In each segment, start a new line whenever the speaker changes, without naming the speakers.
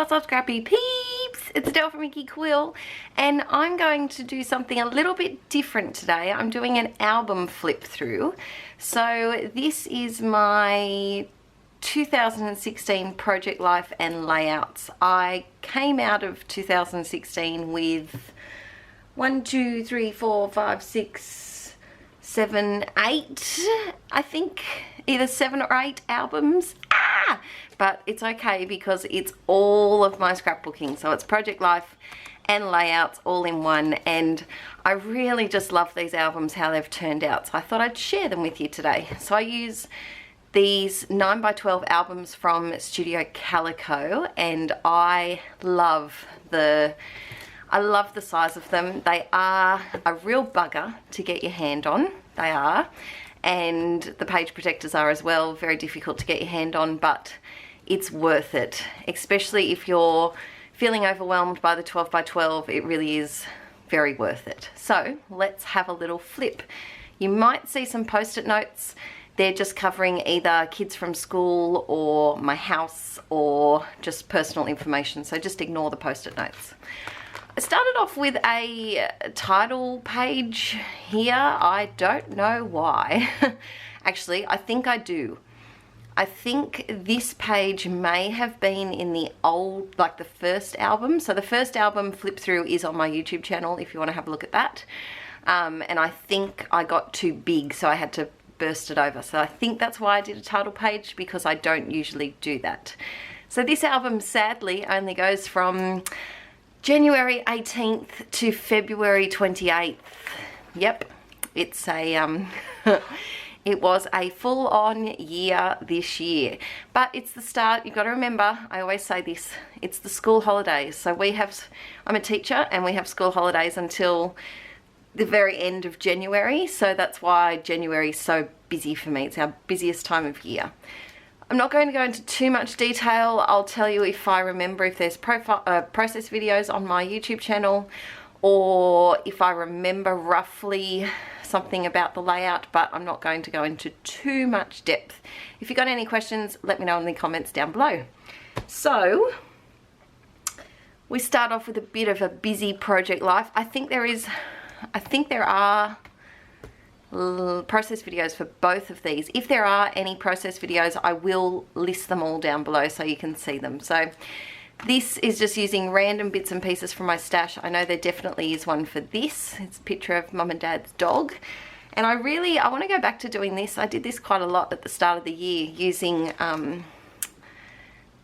what's up, Scrappy peeps? It's Adele from Inkie Quill, and I'm going to do something a little bit different today. I'm doing an album flip through. So this is my 2016 project life and layouts. I came out of 2016 with 1, 2, 3, 4, 5, 6, 7, 8, I think, either 7 or 8 albums. But it's okay because it's all of my scrapbooking, so it's project life and layouts all in one, and I really just love these albums, how they've turned out, so I thought I'd share them with you today. So I use these 9x12 albums from Studio Calico, and I love the size of them. They are a real bugger to get your hand on, they are, and the page protectors are as well, very difficult to get your hand on, but it's worth it, especially if you're feeling overwhelmed by the 12x12. It really is very worth it. So let's have a little flip. You might see some post-it notes. They're just covering either kids from school or my house or just personal information, so just ignore the post-it notes. I started off with a title page here. I don't know why. Actually, I think I do. I think this page may have been in the old, like the first album. So the first album flip through is on my YouTube channel if you want to have a look at that. And I think I got too big, so I had to burst it over. So I think that's why I did a title page, because I don't usually do that. So this album sadly only goes from January 18th to February 28th. Yep, it's a it was a full-on year this year, but it's the start. You've got to remember, I always say this, it's the school holidays. So I'm a teacher and we have school holidays until the very end of January, so that's why January is so busy for me. It's our busiest time of year. I'm not going to go into too much detail. I'll tell you if I remember, if there's process videos on my YouTube channel, or if I remember roughly something about the layout, but I'm not going to go into too much depth. If you've got any questions, let me know in the comments down below. So we start off with a bit of a busy project life. I think there are process videos for both of these. If there are any process videos, I will list them all down below so you can see them. So this is just using random bits and pieces from my stash. I know there definitely is one for this. It's a picture of Mum and Dad's dog. And I want to go back to doing this. I did this quite a lot at the start of the year, using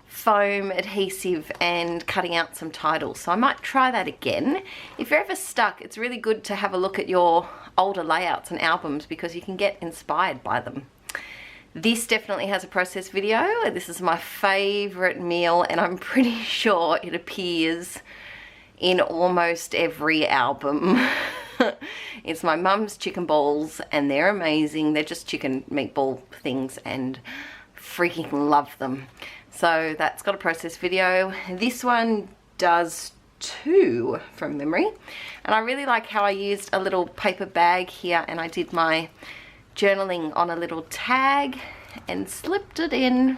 foam adhesive and cutting out some titles. So I might try that again. If you're ever stuck, it's really good to have a look at your older layouts and albums, because you can get inspired by them. This definitely has a process video. This is my favorite meal, and I'm pretty sure it appears in almost every album. It's my mum's chicken balls, and they're amazing. They're just chicken meatball things, and freaking love them. So that's got a process video. This one does too, from memory. And I really like how I used a little paper bag here, and I did my journaling on a little tag and slipped it in.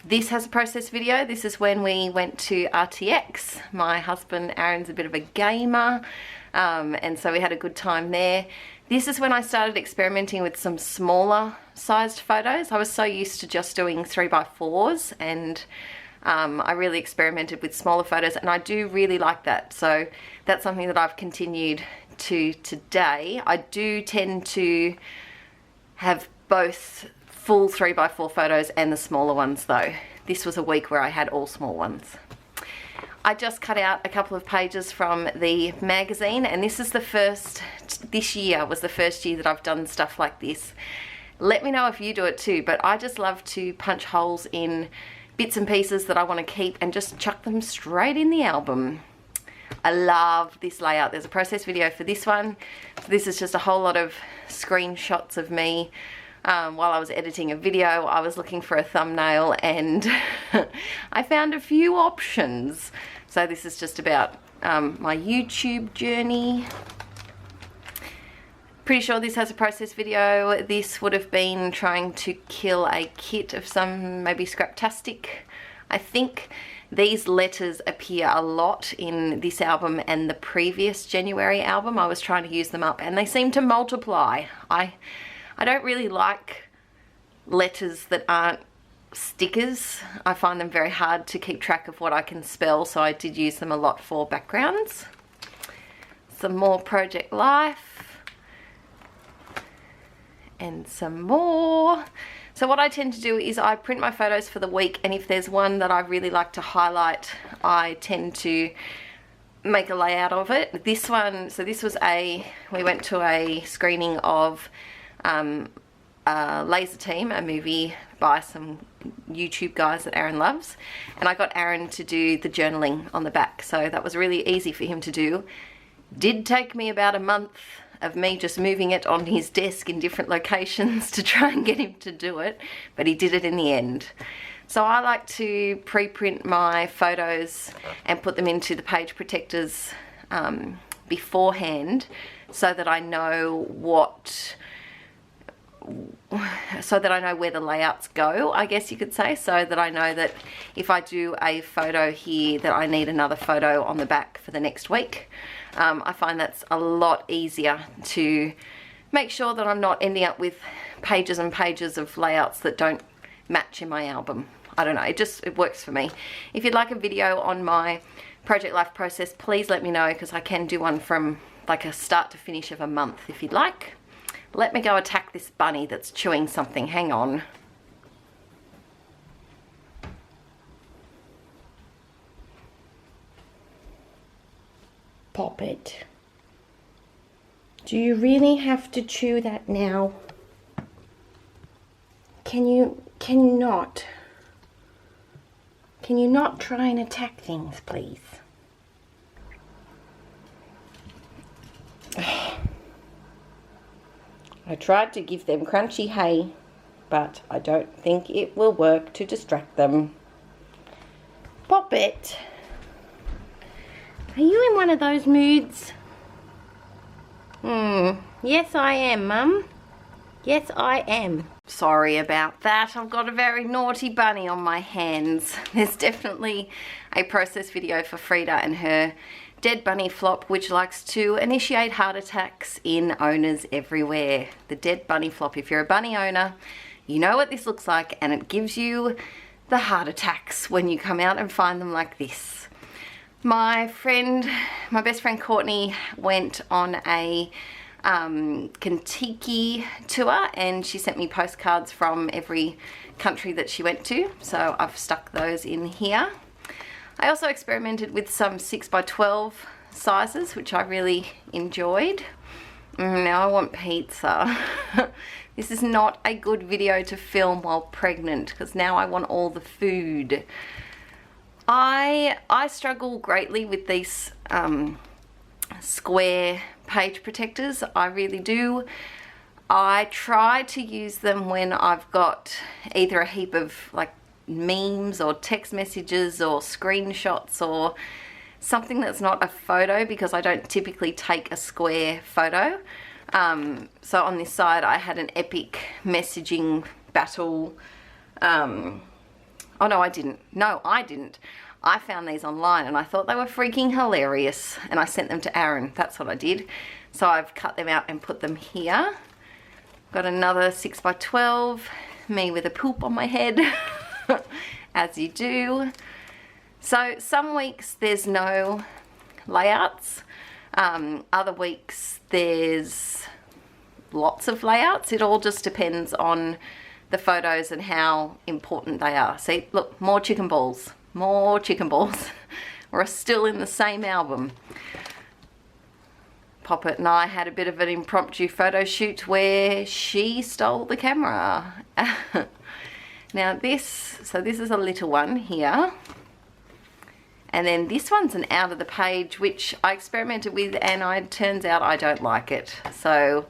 This has a process video. This is when we went to RTX. My husband Aaron's a bit of a gamer, and so we had a good time there. This is when I started experimenting with some smaller sized photos. I was so used to just doing 3x4s, and I really experimented with smaller photos, and I do really like that. So that's something that I've continued to today. I do tend to have both full 3x4 photos and the smaller ones though. This was a week where I had all small ones. I just cut out a couple of pages from the magazine, and this year was the first year that I've done stuff like this. Let me know if you do it too, but I just love to punch holes in bits and pieces that I want to keep and just chuck them straight in the album. I love this layout. There's a process video for this one. So this is just a whole lot of screenshots of me while I was editing a video. I was looking for a thumbnail, and I found a few options. So this is just about my YouTube journey. Pretty sure this has a process video. This would have been trying to kill a kit of some maybe Scraptastic. I think these letters appear a lot in this album and the previous January album. I was trying to use them up and they seem to multiply. I don't really like letters that aren't stickers. I find them very hard to keep track of what I can spell, so I did use them a lot for backgrounds. Some more Project Life and some more. So what I tend to do is I print my photos for the week, and if there's one that I really like to highlight, I tend to make a layout of it. This one, so this was we went to a screening of Laser Team, a movie by some YouTube guys that Aaron loves, and I got Aaron to do the journaling on the back, so that was really easy for him to do. Did take me about a month of me just moving it on his desk in different locations to try and get him to do it, but he did it in the end. So I like to pre-print my photos and put them into the page protectors beforehand, so that I know where the layouts go, I guess you could say, so that I know that if I do a photo here that I need another photo on the back for the next week. I find that's a lot easier to make sure that I'm not ending up with pages and pages of layouts that don't match in my album. I don't know, it works for me. If you'd like a video on my Project Life process, please let me know, because I can do one from like a start to finish of a month if you'd like. Let me go attack this bunny that's chewing something. Hang on. Pop it. Do you really have to chew that now? Can you not? Can you not try and attack things, please? I tried to give them crunchy hay, but I don't think it will work to distract them. Pop it. Are you in one of those moods? Yes I am, Mum. Yes I am. Sorry about that. I've got a very naughty bunny on my hands. There's definitely a process video for Frida and her dead bunny flop, which likes to initiate heart attacks in owners everywhere. The dead bunny flop. If you're a bunny owner, you know what this looks like, and it gives you the heart attacks when you come out and find them like this. My best friend Courtney went on a Kentucky tour, and she sent me postcards from every country that she went to, so I've stuck those in here. I also experimented with some 6x12 sizes, which I really enjoyed. Now I want pizza. This is not a good video to film while pregnant, because now I want all the food. I struggle greatly with these square page protectors. I really do. I try to use them when I've got either a heap of like memes or text messages or screenshots or something that's not a photo, because I don't typically take a square photo. So on this side I had an epic messaging battle. Oh no, I didn't. No, I didn't. I found these online and I thought they were freaking hilarious, and I sent them to Aaron. That's what I did. So I've cut them out and put them here. Got another 6x12, me with a poop on my head, as you do. So some weeks there's no layouts. Other weeks there's lots of layouts. It all just depends on the photos and how important they are. See, look, more chicken balls. More chicken balls. We're still in the same album. Poppet and I had a bit of an impromptu photo shoot where she stole the camera. Now this is a little one here. And then this one's an out of the page, which I experimented with, and it turns out I don't like it. So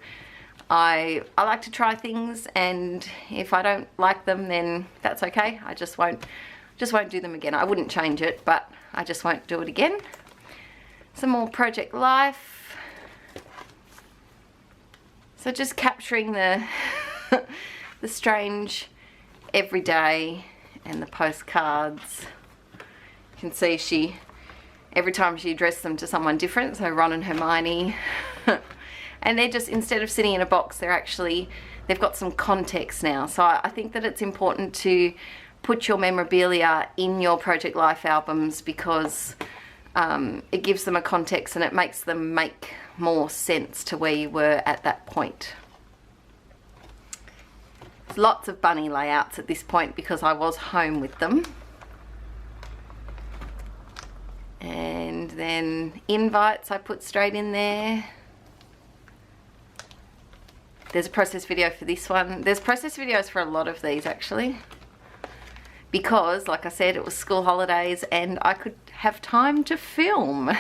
I like to try things, and if I don't like them, then that's okay. I just won't do them again. I wouldn't change it, but I just won't do it again. Some more Project Life. So just capturing the the strange everyday and the postcards. You can see every time she addressed them to someone different, so Ron and Hermione. And they're just, instead of sitting in a box, they've got some context now. So I think that it's important to put your memorabilia in your Project Life albums, because it gives them a context and it makes them make more sense to where you were at that point. There's lots of bunny layouts at this point because I was home with them. And then invites I put straight in there. There's a process video for this one. There's process videos for a lot of these actually, because like I said, it was school holidays and I could have time to film.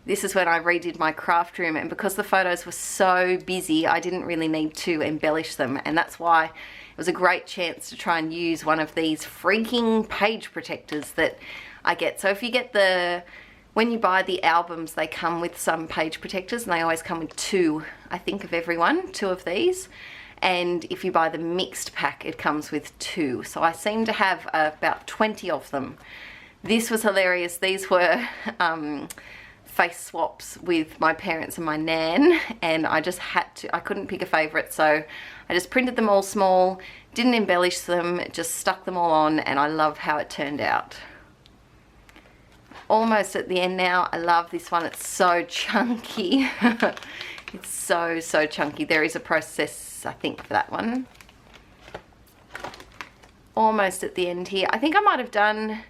This is when I redid my craft room, and because the photos were so busy, I didn't really need to embellish them, and that's why it was a great chance to try and use one of these freaking page protectors that I get. So if you get when you buy the albums, they come with some page protectors, and they always come with 2, I think, of every one, 2 of these. And if you buy the mixed pack, it comes with 2. So I seem to have about 20 of them. This was hilarious. These were face swaps with my parents and my nan, and I just had to, I couldn't pick a favourite, so I just printed them all small, didn't embellish them, just stuck them all on, and I love how it turned out. Almost at the end now. I love this one. It's so chunky. It's so chunky. There is a process, I think, for that one. Almost at the end here. I think I might have done,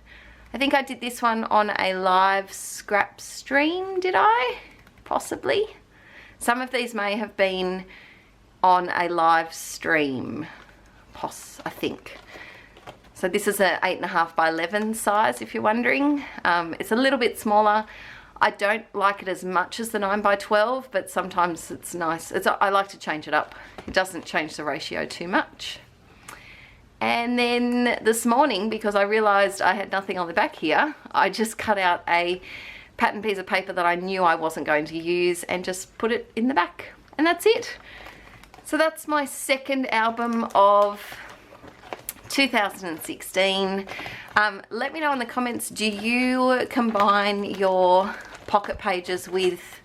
I think I did this one on a live scrap stream, did I? Possibly. Some of these may have been on a live stream, I think. So this is a 8.5 by 11 size, if you're wondering. It's a little bit smaller. I don't like it as much as the 9 by 12, but sometimes it's nice. I like to change it up. It doesn't change the ratio too much. And then this morning, because I realized I had nothing on the back here, I just cut out a pattern piece of paper that I knew I wasn't going to use and just put it in the back. And that's it. So that's my second album of 2016. Let me know in the comments, do you combine your pocket pages with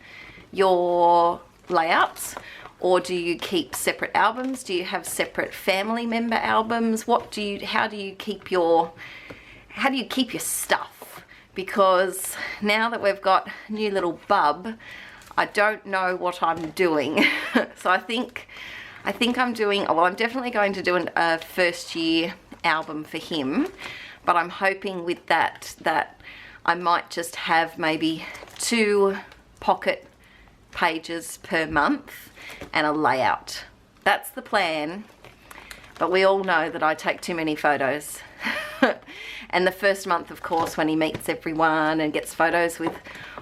your layouts, or do you keep separate albums? Do you have separate family member albums? How do you keep your stuff? Because now that we've got new little bub, I don't know what I'm doing. So I think I'm doing, well, I'm definitely going to do a first year album for him, but I'm hoping with that I might just have maybe 2 pocket pages per month and a layout. That's the plan, but we all know that I take too many photos. And the first month, of course, when he meets everyone and gets photos with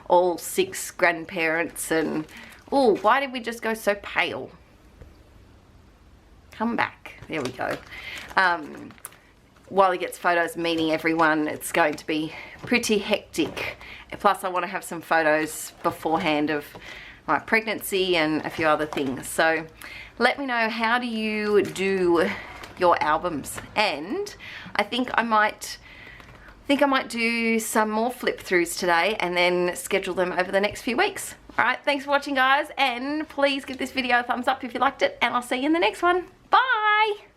all 6 grandparents, and oh, why did we just go so pale? Come back. There we go. While he gets photos meeting everyone, it's going to be pretty hectic. Plus I want to have some photos beforehand of my pregnancy and a few other things. So let me know, how do you do your albums? And I think I might do some more flip throughs today and then schedule them over the next few weeks. Alright, thanks for watching guys, and please give this video a thumbs up if you liked it, and I'll see you in the next one.